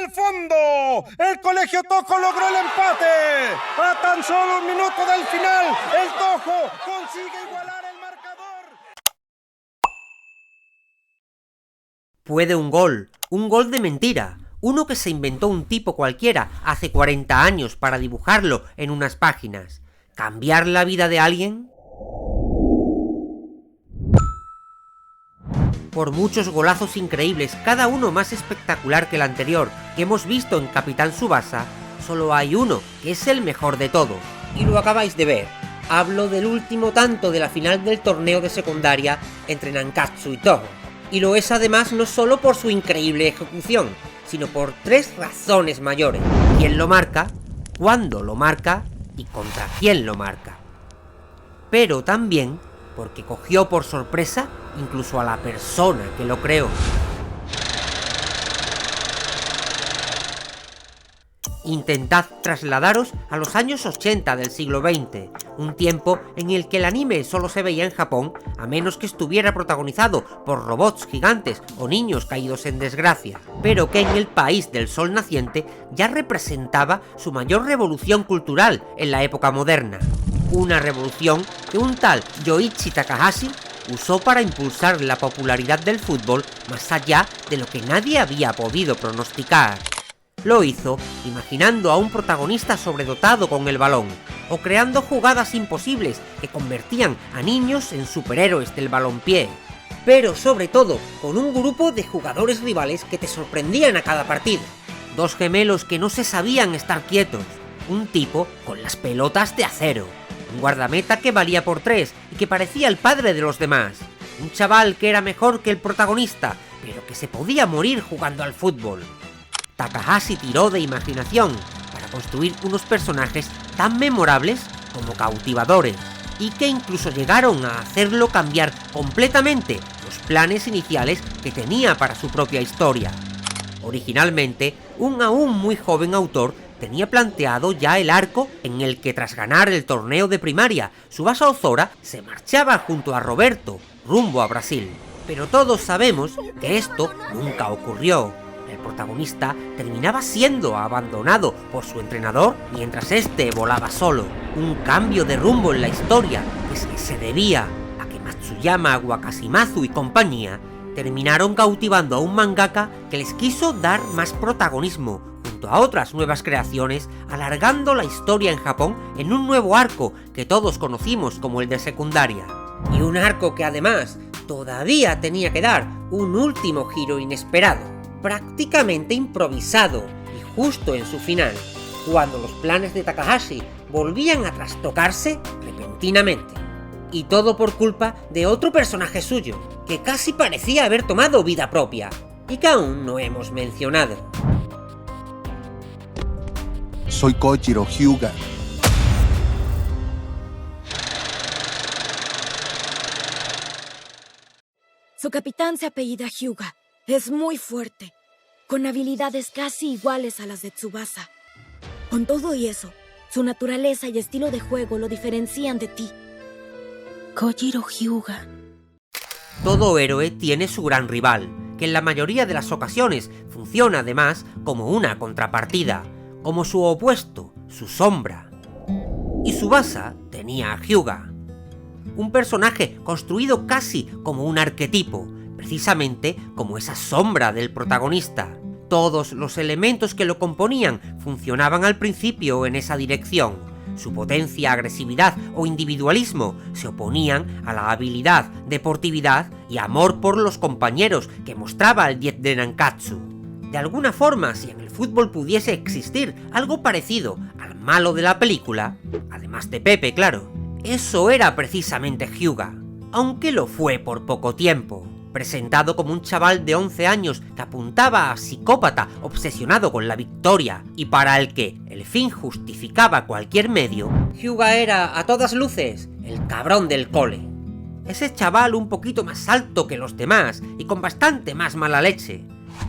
el fondo. El Colegio Tojo logró el empate. A tan solo un minuto del final, el Tojo consigue igualar el marcador. Puede un gol de mentira. Uno que se inventó un tipo cualquiera hace 40 años para dibujarlo en unas páginas. ¿Cambiar la vida de alguien? Por muchos golazos increíbles, cada uno más espectacular que el anterior, que hemos visto en Capitán Tsubasa, solo hay uno que es el mejor de todos. Y lo acabáis de ver. Hablo del último tanto de la final del torneo de secundaria entre Nankatsu y Toho. Y lo es además no solo por su increíble ejecución, sino por 3 razones mayores. ¿Quién lo marca? ¿Cuándo lo marca? ¿Y contra quién lo marca? Pero también porque cogió por sorpresa incluso a la persona que lo creó. Intentad trasladaros a los años 80 del siglo XX, un tiempo en el que el anime solo se veía en Japón, a menos que estuviera protagonizado por robots gigantes o niños caídos en desgracia, pero que en el país del sol naciente ya representaba su mayor revolución cultural en la época moderna. Una revolución que un tal Yoichi Takahashi usó para impulsar la popularidad del fútbol más allá de lo que nadie había podido pronosticar. Lo hizo imaginando a un protagonista sobredotado con el balón, o creando jugadas imposibles que convertían a niños en superhéroes del balompié, pero sobre todo con un grupo de jugadores rivales que te sorprendían a cada partido. 2 gemelos que no se sabían estar quietos, un tipo con las pelotas de acero, un guardameta que valía por 3 y que parecía el padre de los demás, un chaval que era mejor que el protagonista, pero que se podía morir jugando al fútbol. Takahashi tiró de imaginación para construir unos personajes tan memorables como cautivadores, y que incluso llegaron a hacerlo cambiar completamente los planes iniciales que tenía para su propia historia. Originalmente, un aún muy joven autor tenía planteado ya el arco en el que, tras ganar el torneo de primaria, Tsubasa Ozora se marchaba junto a Roberto rumbo a Brasil. Pero todos sabemos que esto nunca ocurrió. El protagonista terminaba siendo abandonado por su entrenador mientras este volaba solo. Un cambio de rumbo en la historia que se debía a que Matsuyama Wakashimazu y compañía terminaron cautivando a un mangaka que les quiso dar más protagonismo junto a otras nuevas creaciones, alargando la historia en Japón en un nuevo arco que todos conocimos como el de secundaria. Y un arco que además todavía tenía que dar un último giro inesperado, prácticamente improvisado y justo en su final, cuando los planes de Takahashi volvían a trastocarse repentinamente. Y todo por culpa de otro personaje suyo, que casi parecía haber tomado vida propia, y que aún no hemos mencionado. Soy Kojiro Hyuga. Su capitán se apellida Hyuga. Es muy fuerte, con habilidades casi iguales a las de Tsubasa. Con todo y eso, su naturaleza y estilo de juego lo diferencian de ti. Kojiro Hyuga. Todo héroe tiene su gran rival, que en la mayoría de las ocasiones funciona además como una contrapartida, como su opuesto, su sombra. Y Tsubasa tenía a Hyuga, un personaje construido casi como un arquetipo, precisamente como esa sombra del protagonista. Todos los elementos que lo componían funcionaban al principio en esa dirección. Su potencia, agresividad o individualismo se oponían a la habilidad, deportividad y amor por los compañeros que mostraba el 10 de Nankatsu. De alguna forma, si en el fútbol pudiese existir algo parecido al malo de la película, además de Pepe, claro, eso era precisamente Hyuga, aunque lo fue por poco tiempo. Presentado como un chaval de 11 años que apuntaba a psicópata obsesionado con la victoria y para el que el fin justificaba cualquier medio, Hyuga era, a todas luces, el cabrón del cole. Ese chaval un poquito más alto que los demás y con bastante más mala leche.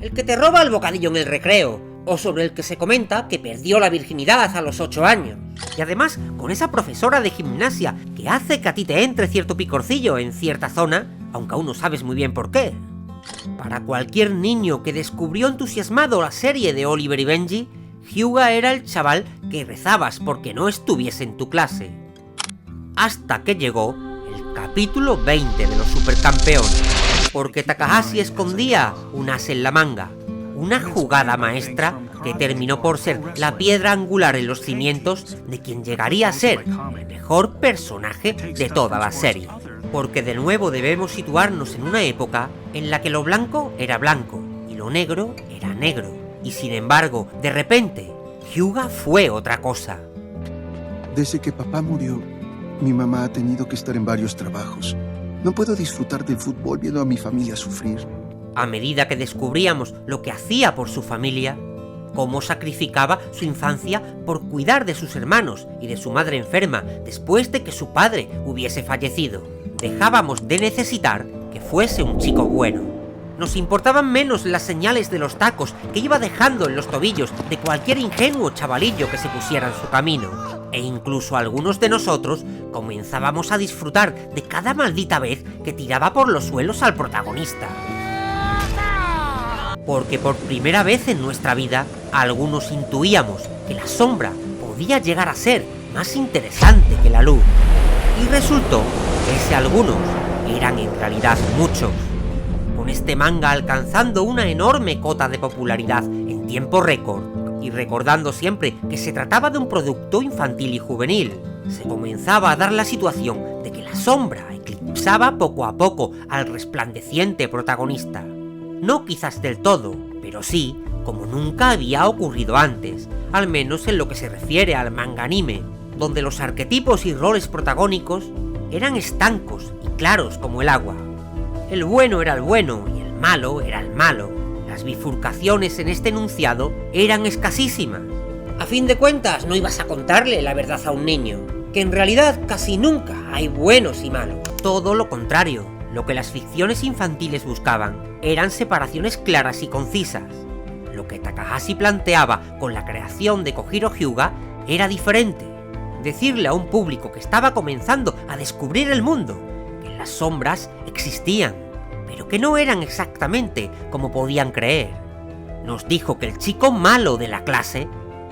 El que te roba el bocadillo en el recreo, o sobre el que se comenta que perdió la virginidad a los 8 años. Y además, con esa profesora de gimnasia que hace que a ti te entre cierto picorcillo en cierta zona, aunque aún no sabes muy bien por qué. Para cualquier niño que descubrió entusiasmado la serie de Oliver y Benji, Hyuga era el chaval que rezabas porque no estuviese en tu clase. Hasta que llegó el capítulo 20 de los Supercampeones, porque Takahashi escondía un as en la manga, una jugada maestra que terminó por ser la piedra angular en los cimientos de quien llegaría a ser el mejor personaje de toda la serie. Porque de nuevo debemos situarnos en una época en la que lo blanco era blanco y lo negro era negro. Y sin embargo, de repente, Hyuga fue otra cosa. Desde que papá murió, mi mamá ha tenido que estar en varios trabajos. No puedo disfrutar del fútbol viendo a mi familia sufrir. A medida que descubríamos lo que hacía por su familia, cómo sacrificaba su infancia por cuidar de sus hermanos y de su madre enferma después de que su padre hubiese fallecido, dejábamos de necesitar que fuese un chico bueno. Nos importaban menos las señales de los tacos que iba dejando en los tobillos de cualquier ingenuo chavalillo que se pusiera en su camino. E incluso algunos de nosotros comenzábamos a disfrutar de cada maldita vez que tiraba por los suelos al protagonista. Porque por primera vez en nuestra vida, algunos intuíamos que la sombra podía llegar a ser más interesante que la luz. Y resultó que ese algunos eran en realidad muchos. Con este manga alcanzando una enorme cota de popularidad en tiempo récord, y recordando siempre que se trataba de un producto infantil y juvenil, se comenzaba a dar la situación de que la sombra eclipsaba poco a poco al resplandeciente protagonista. No quizás del todo, pero sí como nunca había ocurrido antes, al menos en lo que se refiere al manga anime, donde los arquetipos y roles protagónicos eran estancos y claros como el agua. El bueno era el bueno y el malo era el malo. Las bifurcaciones en este enunciado eran escasísimas. A fin de cuentas, no ibas a contarle la verdad a un niño, que en realidad casi nunca hay buenos y malos. Todo lo contrario, lo que las ficciones infantiles buscaban eran separaciones claras y concisas. Lo que Takahashi planteaba con la creación de Kojiro Hyuga era diferente. Decirle a un público que estaba comenzando a descubrir el mundo que las sombras existían, pero que no eran exactamente como podían creer. Nos dijo que el chico malo de la clase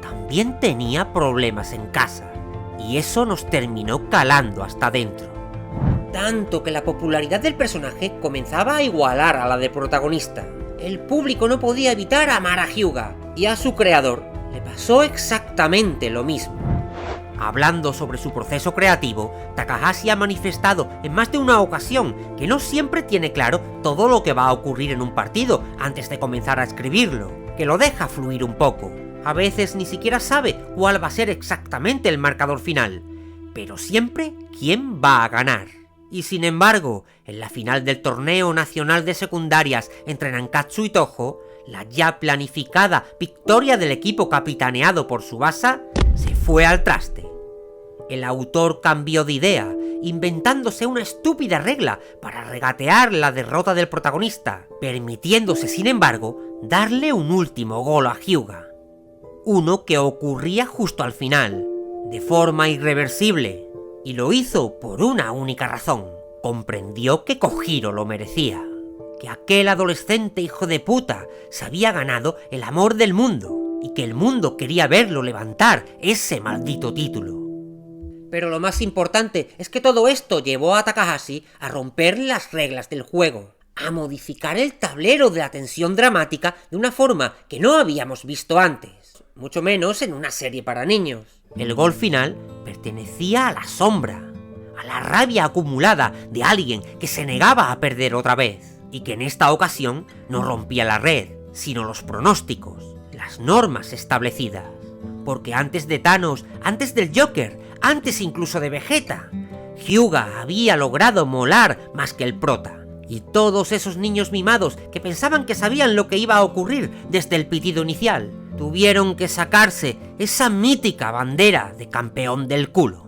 también tenía problemas en casa, y eso nos terminó calando hasta dentro. Tanto que la popularidad del personaje comenzaba a igualar a la del protagonista. El público no podía evitar amar a Hyuga, y a su creador le pasó exactamente lo mismo. Hablando sobre su proceso creativo, Takahashi ha manifestado en más de una ocasión que no siempre tiene claro todo lo que va a ocurrir en un partido antes de comenzar a escribirlo, que lo deja fluir un poco. A veces ni siquiera sabe cuál va a ser exactamente el marcador final, pero siempre quién va a ganar. Y sin embargo, en la final del torneo nacional de secundarias entre Nankatsu y Toho, la ya planificada victoria del equipo capitaneado por Tsubasa se fue al traste. El autor cambió de idea, inventándose una estúpida regla para regatear la derrota del protagonista, permitiéndose sin embargo darle un último gol a Hyuga. Uno que ocurría justo al final, de forma irreversible, y lo hizo por una única razón: comprendió que Kojiro lo merecía, que aquel adolescente hijo de puta se había ganado el amor del mundo, y que el mundo quería verlo levantar ese maldito título. Pero lo más importante es que todo esto llevó a Takahashi a romper las reglas del juego, a modificar el tablero de la tensión dramática de una forma que no habíamos visto antes, mucho menos en una serie para niños. El gol final pertenecía a la sombra, a la rabia acumulada de alguien que se negaba a perder otra vez, y que en esta ocasión no rompía la red, sino los pronósticos, las normas establecidas. Porque antes de Thanos, antes del Joker, antes incluso de Vegeta, Hyuga había logrado molar más que el prota. Y todos esos niños mimados que pensaban que sabían lo que iba a ocurrir desde el pitido inicial, tuvieron que sacarse esa mítica bandera de campeón del culo.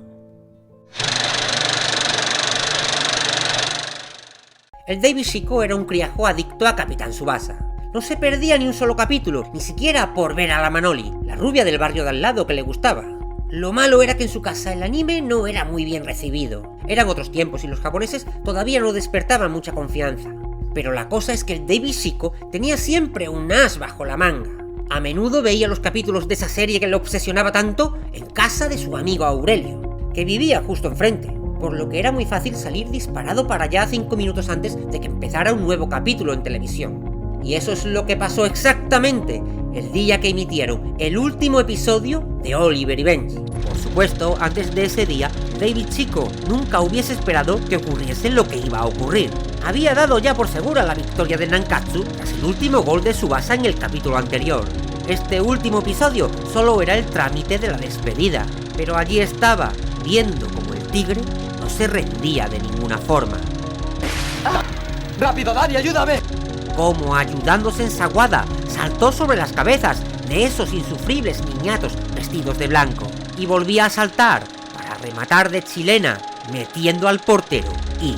El David Shiko era un criajo adicto a Capitán Tsubasa. No se perdía ni un solo capítulo, ni siquiera por ver a la Manoli, la rubia del barrio de al lado que le gustaba. Lo malo era que en su casa el anime no era muy bien recibido. Eran otros tiempos y los japoneses todavía no despertaban mucha confianza. Pero la cosa es que el David Chico tenía siempre un as bajo la manga. A menudo veía los capítulos de esa serie que le obsesionaba tanto en casa de su amigo Aurelio, que vivía justo enfrente, por lo que era muy fácil salir disparado para allá 5 minutos antes de que empezara un nuevo capítulo en televisión. Y eso es lo que pasó exactamente el día que emitieron el último episodio de Oliver y Benji. Por supuesto, antes de ese día, David Chico nunca hubiese esperado que ocurriese lo que iba a ocurrir. Había dado ya por segura la victoria de Nankatsu tras el último gol de Tsubasa en el capítulo anterior. Este último episodio solo era el trámite de la despedida, pero allí estaba, viendo como el tigre no se rendía de ninguna forma. ¡Ah! ¡Rápido, Dani, ayúdame! Como, ayudándose en Sawada, saltó sobre las cabezas de esos insufribles niñatos vestidos de blanco y volvía a saltar para rematar de chilena, metiendo al portero y,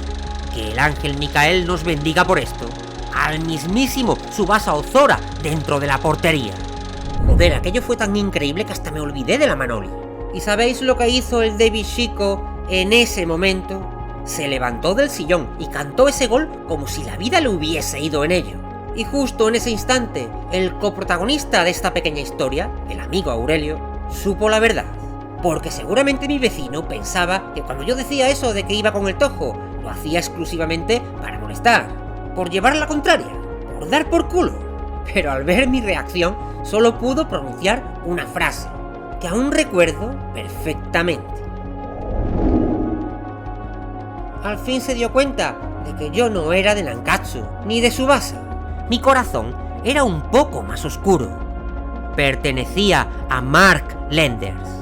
que el ángel Micael nos bendiga por esto, al mismísimo Tsubasa Ozora dentro de la portería. Joder, aquello fue tan increíble que hasta me olvidé de la Manoli. ¿Y sabéis lo que hizo el David Chico en ese momento? Se levantó del sillón y cantó ese gol como si la vida le hubiese ido en ello. Y justo en ese instante, el coprotagonista de esta pequeña historia, el amigo Aurelio, supo la verdad. Porque seguramente mi vecino pensaba que cuando yo decía eso de que iba con el tojo, lo hacía exclusivamente para molestar, por llevar la contraria, por dar por culo. Pero al ver mi reacción, solo pudo pronunciar una frase, que aún recuerdo perfectamente. Al fin se dio cuenta de que yo no era de Nankatsu, ni de Tsubasa. Mi corazón era un poco más oscuro. Pertenecía a Mark Lenders.